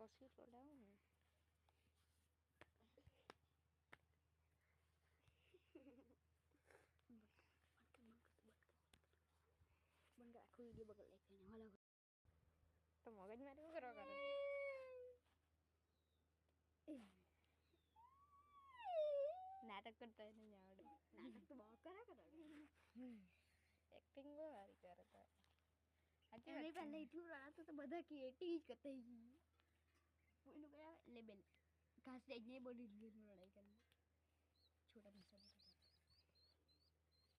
પછી લોડાવું ને બંધ આખો વિડિયો બગડ લેખે હાલો તો મગજ મારી શું કરવા કરે નાટક કરતા નહીં આવડે નાટક તો બહુ કરા એક્ટિંગ બહુ સારી કરે તો સાચી એની વાત પહેલે એટલું રડાતું તો બધા ક્રિએટિવ જ કરતા કોઈનું કયા લેબલ ઘાસ લઈને બોલી લડાઈ કરી છોટા